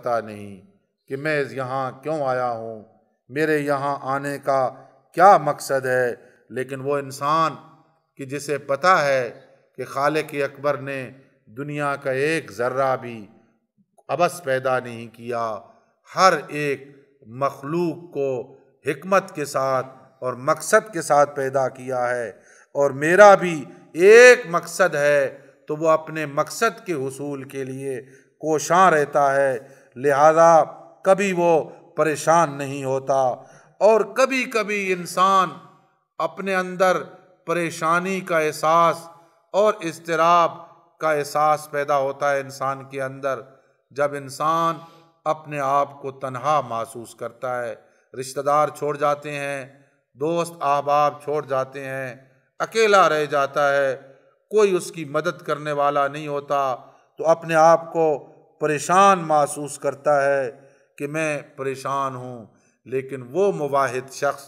پتہ نہیں کہ میں یہاں کیوں آیا ہوں، میرے یہاں آنے کا کیا مقصد ہے۔ لیکن وہ انسان کہ جسے پتہ ہے کہ خالق اکبر نے دنیا کا ایک ذرہ بھی عبث پیدا نہیں کیا، ہر ایک مخلوق کو حکمت کے ساتھ اور مقصد کے ساتھ پیدا کیا ہے، اور میرا بھی ایک مقصد ہے تو وہ اپنے مقصد کے حصول کے لیے کوشاں رہتا ہے، لہذا کبھی وہ پریشان نہیں ہوتا۔ اور کبھی کبھی انسان اپنے اندر پریشانی کا احساس اور اضطراب کا احساس پیدا ہوتا ہے انسان کے اندر، جب انسان اپنے آپ کو تنہا محسوس کرتا ہے، رشتہ دار چھوڑ جاتے ہیں، دوست احباب چھوڑ جاتے ہیں، اکیلا رہ جاتا ہے، کوئی اس کی مدد کرنے والا نہیں ہوتا، تو اپنے آپ کو پریشان محسوس کرتا ہے کہ میں پریشان ہوں۔ لیکن وہ موحد شخص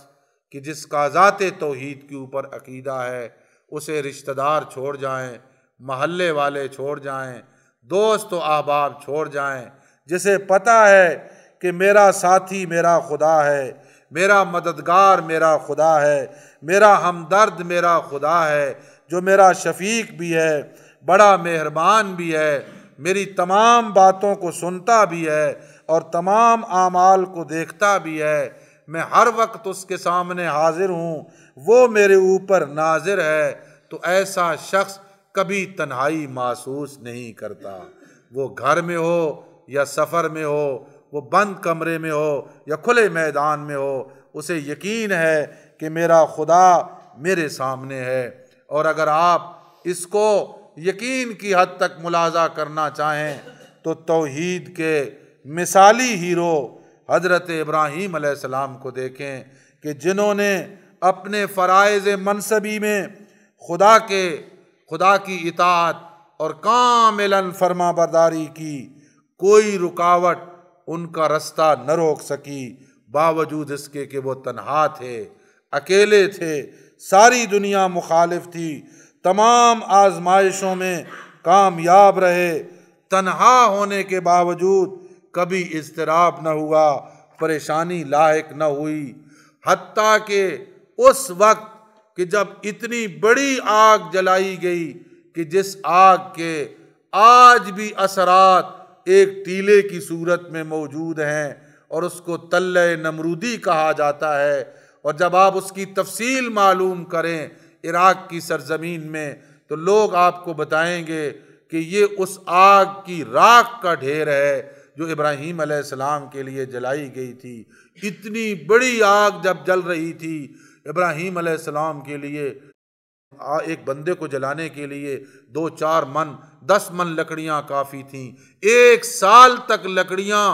کہ جس کا ذات توحید کے اوپر عقیدہ ہے، اسے رشتہ دار چھوڑ جائیں، محلے والے چھوڑ جائیں، دوست و احباب چھوڑ جائیں، جسے پتہ ہے کہ میرا ساتھی میرا خدا ہے، میرا مددگار میرا خدا ہے، میرا ہمدرد میرا خدا ہے، جو میرا شفیق بھی ہے، بڑا مہربان بھی ہے، میری تمام باتوں کو سنتا بھی ہے اور تمام اعمال کو دیکھتا بھی ہے، میں ہر وقت اس کے سامنے حاضر ہوں، وہ میرے اوپر ناظر ہے، تو ایسا شخص کبھی تنہائی محسوس نہیں کرتا۔ وہ گھر میں ہو یا سفر میں ہو، وہ بند کمرے میں ہو یا کھلے میدان میں ہو، اسے یقین ہے کہ میرا خدا میرے سامنے ہے۔ اور اگر آپ اس کو یقین کی حد تک ملاحظہ کرنا چاہیں تو توحید کے مثالی ہیرو حضرت ابراہیم علیہ السلام کو دیکھیں کہ جنہوں نے اپنے فرائض منصبی میں خدا کی اطاعت اور کاملاً فرما برداری کی، کوئی رکاوٹ ان کا رستہ نہ روک سکی، باوجود اس کے کہ وہ تنہا تھے، اکیلے تھے، ساری دنیا مخالف تھی، تمام آزمائشوں میں کامیاب رہے، تنہا ہونے کے باوجود کبھی اضطراب نہ ہوا، پریشانی لاحق نہ ہوئی، حتیٰ کہ اس وقت کہ جب اتنی بڑی آگ جلائی گئی کہ جس آگ کے آج بھی اثرات ایک ٹیلے کی صورت میں موجود ہیں اور اس کو تلہ نمرودی کہا جاتا ہے، اور جب آپ اس کی تفصیل معلوم کریں عراق کی سرزمین میں تو لوگ آپ کو بتائیں گے کہ یہ اس آگ کی راکھ کا ڈھیر ہے جو ابراہیم علیہ السلام کے لیے جلائی گئی تھی۔ اتنی بڑی آگ جب جل رہی تھی ابراہیم علیہ السلام کے لیے، ایک بندے کو جلانے کے لیے 2-4 من 10 من لکڑیاں کافی تھیں، 1 سال تک لکڑیاں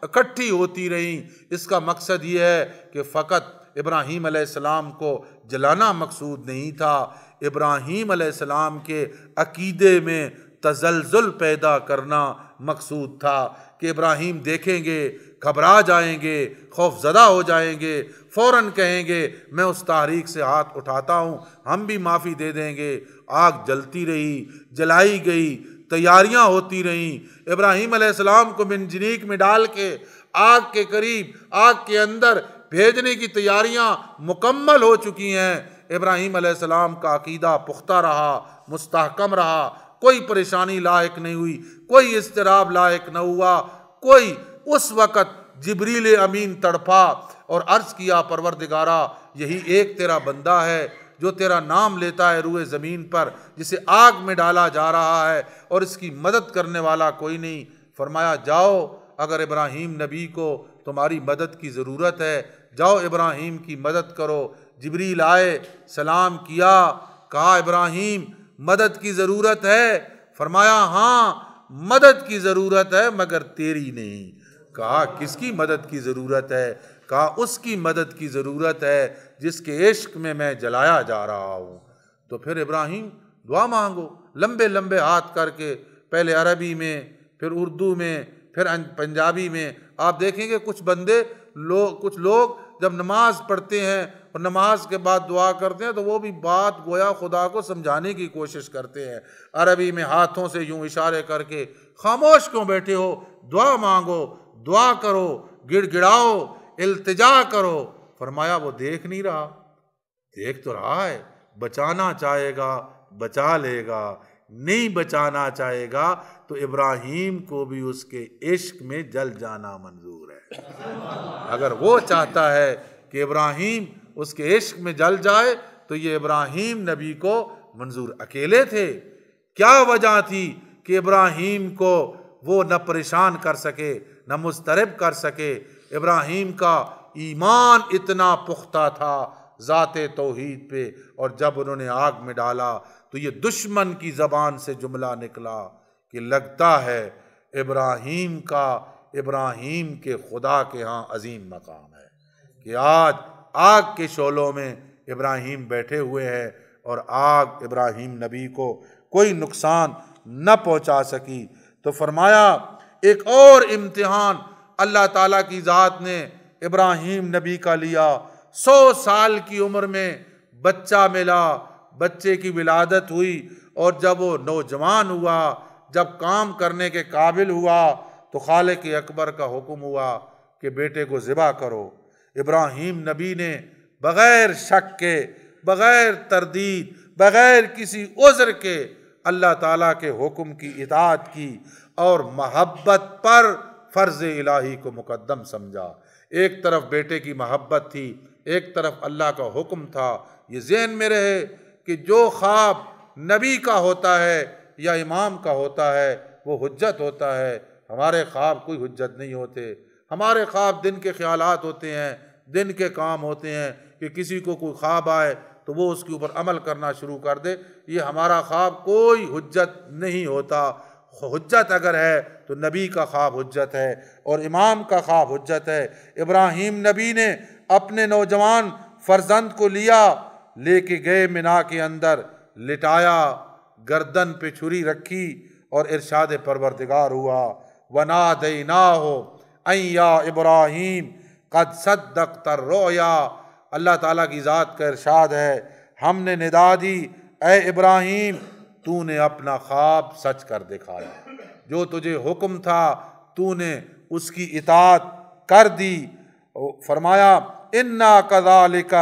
اکٹھی ہوتی رہیں۔ اس کا مقصد یہ ہے کہ فقط ابراہیم علیہ السلام کو جلانا مقصود نہیں تھا، ابراہیم علیہ السلام کے عقیدے میں تزلزل پیدا کرنا مقصود تھا کہ ابراہیم دیکھیں گے، گھبرا جائیں گے، خوف زدہ ہو جائیں گے، فوراً کہیں گے میں اس تحریک سے ہاتھ اٹھاتا ہوں، ہم بھی معافی دے دیں گے۔ آگ جلتی رہی، جلائی گئی، تیاریاں ہوتی رہیں، ابراہیم علیہ السلام کو منجنیق میں ڈال کے آگ کے قریب، آگ کے اندر بھیجنے کی تیاریاں مکمل ہو چکی ہیں۔ ابراہیم علیہ السلام کا عقیدہ پختہ رہا، مستحکم رہا، کوئی پریشانی لاحق نہیں ہوئی، کوئی اضطراب لاحق نہ ہوا، کوئی اس وقت جبریل امین تڑپا اور عرض کیا پروردگارا یہی ایک تیرا بندہ ہے جو تیرا نام لیتا ہے روئے زمین پر، جسے آگ میں ڈالا جا رہا ہے اور اس کی مدد کرنے والا کوئی نہیں۔ فرمایا جاؤ، اگر ابراہیم نبی کو تمہاری مدد کی ضرورت ہے جاؤ ابراہیم کی مدد کرو۔ جبریل آئے، سلام کیا، کہا ابراہیم مدد کی ضرورت ہے؟ فرمایا ہاں مدد کی ضرورت ہے مگر تیری نہیں۔ کہا کس کی مدد کی ضرورت ہے؟ کہا اس کی مدد کی ضرورت ہے جس کے عشق میں میں جلایا جا رہا ہوں۔ تو پھر ابراہیم دعا مانگو، لمبے لمبے ہاتھ کر کے، پہلے عربی میں، پھر اردو میں، پھر پنجابی میں۔ آپ دیکھیں گے کچھ لوگ جب نماز پڑھتے ہیں اور نماز کے بعد دعا کرتے ہیں تو وہ بھی بات گویا خدا کو سمجھانے کی کوشش کرتے ہیں، عربی میں ہاتھوں سے یوں اشارے کر کے، خاموش کیوں بیٹھے ہو، دعا مانگو، دعا کرو، گڑ گڑاؤ، التجا کرو۔ فرمایا وہ دیکھ نہیں رہا؟ دیکھ تو رہا ہے، بچانا چاہے گا بچا لے گا، نہیں بچانا چاہے گا تو ابراہیم کو بھی اس کے عشق میں جل جانا منظور ہے۔ اگر وہ چاہتا ہے کہ ابراہیم اس کے عشق میں جل جائے تو یہ ابراہیم نبی کو منظور اکیلے تھے۔ کیا وجہ تھی کہ ابراہیم کو وہ نہ پریشان کر سکے نہ مضطرب کر سکے؟ ابراہیم کا ایمان اتنا پختہ تھا ذات توحید پہ، اور جب انہوں نے آگ میں ڈالا تو یہ دشمن کی زبان سے جملہ نکلا کہ لگتا ہے ابراہیم کا ابراہیم کے خدا کے ہاں عظیم مقام ہے، کہ آج آگ کے شعلوں میں ابراہیم بیٹھے ہوئے ہیں اور آگ ابراہیم نبی کو کوئی نقصان نہ پہنچا سکی۔ تو فرمایا ایک اور امتحان اللہ تعالیٰ کی ذات نے ابراہیم نبی کا لیا۔ 100 سال کی عمر میں بچہ ملا، بچے کی ولادت ہوئی، اور جب وہ نوجوان ہوا، جب کام کرنے کے قابل ہوا تو خالق اکبر کا حکم ہوا کہ بیٹے کو ذبح کرو۔ ابراہیم نبی نے بغیر شک کے، بغیر تردید، بغیر کسی عذر کے اللہ تعالیٰ کے حکم کی اطاعت کی اور محبت پر فرض الہی کو مقدم سمجھا۔ ایک طرف بیٹے کی محبت تھی، ایک طرف اللہ کا حکم تھا۔ یہ ذہن میں رہے کہ جو خواب نبی کا ہوتا ہے یا امام کا ہوتا ہے وہ حجت ہوتا ہے، ہمارے خواب کوئی حجت نہیں ہوتے۔ ہمارے خواب دن کے خیالات ہوتے ہیں، دن کے کام ہوتے ہیں، کہ کسی کو کوئی خواب آئے تو وہ اس کے اوپر عمل کرنا شروع کر دے۔ یہ ہمارا خواب کوئی حجت نہیں ہوتا۔ حجت اگر ہے تو نبی کا خواب حجت ہے اور امام کا خواب حجت ہے۔ ابراہیم نبی نے اپنے نوجوان فرزند کو لیا، لے کے گئے منا کے اندر، لٹایا، گردن پہ چھری رکھی اور ارشاد پروردگار ہوا وَنَادَيْنَاهُ أَن يَا إِبْرَاهِيمُ قَدْ صَدَّقْتَ الرُّؤْيَا۔ اللہ تعالیٰ کی ذات کا ارشاد ہے، ہم نے ندا دی اے ابراہیم تو نے اپنا خواب سچ کر دکھایا، جو تجھے حکم تھا تو نے اس کی اطاعت کر دی۔ فرمایا اِنَّا كَذَلِكَ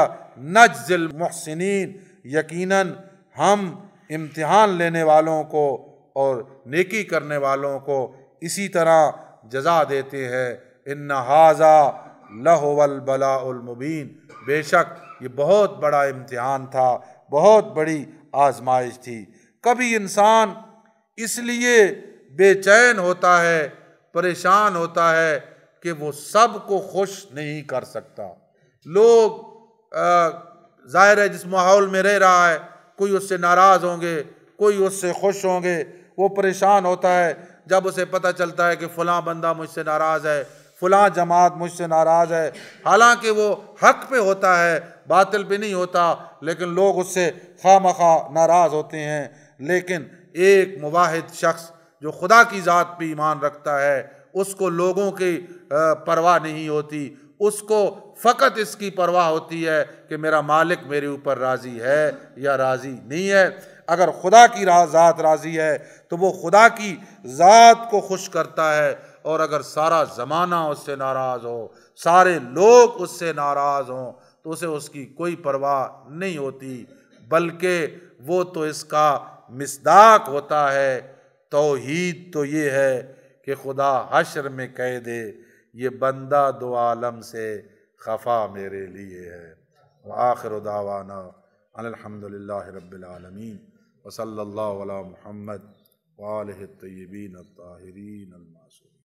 نَجْزِي الْمُحْسِنِينَ، یقیناً ہم امتحان لینے والوں کو اور نیکی کرنے والوں کو اسی طرح جزا دیتے ہیں۔ إِنَّ هَذَا لَهُوَ الْبَلَاءُ الْمُبِينُ، بے شک یہ بہت بڑا امتحان تھا، بہت بڑی آزمائش تھی۔ کبھی انسان اس لیے بے چین ہوتا ہے، پریشان ہوتا ہے کہ وہ سب کو خوش نہیں کر سکتا۔ لوگ ظاہر ہے جس ماحول میں رہ رہا ہے، کوئی اس سے ناراض ہوں گے، کوئی اس سے خوش ہوں گے، وہ پریشان ہوتا ہے جب اسے پتہ چلتا ہے کہ فلاں بندہ مجھ سے ناراض ہے، فلاں جماعت مجھ سے ناراض ہے، حالانکہ وہ حق پہ ہوتا ہے، باطل پہ نہیں ہوتا، لیکن لوگ اس سے خواہ مخواہ ناراض ہوتے ہیں۔ لیکن ایک موحد شخص جو خدا کی ذات پہ ایمان رکھتا ہے، اس کو لوگوں کی پرواہ نہیں ہوتی، اس کو فقط اس کی پرواہ ہوتی ہے کہ میرا مالک میرے اوپر راضی ہے یا راضی نہیں ہے۔ اگر خدا کی ذات راضی ہے تو وہ خدا کی ذات کو خوش کرتا ہے، اور اگر سارا زمانہ اس سے ناراض ہو، سارے لوگ اس سے ناراض ہوں تو اسے اس کی کوئی پرواہ نہیں ہوتی، بلکہ وہ تو اس کا مصداق ہوتا ہے۔ توحید تو یہ ہے کہ خدا حشر میں کہہ دے یہ بندہ دو عالم سے خفا میرے لیے ہے۔ وآخر دعوانا ان الحمدللہ رب العالمین وصلی اللہ علی محمد وآلہ الطیبین الطاہرین المعصومین۔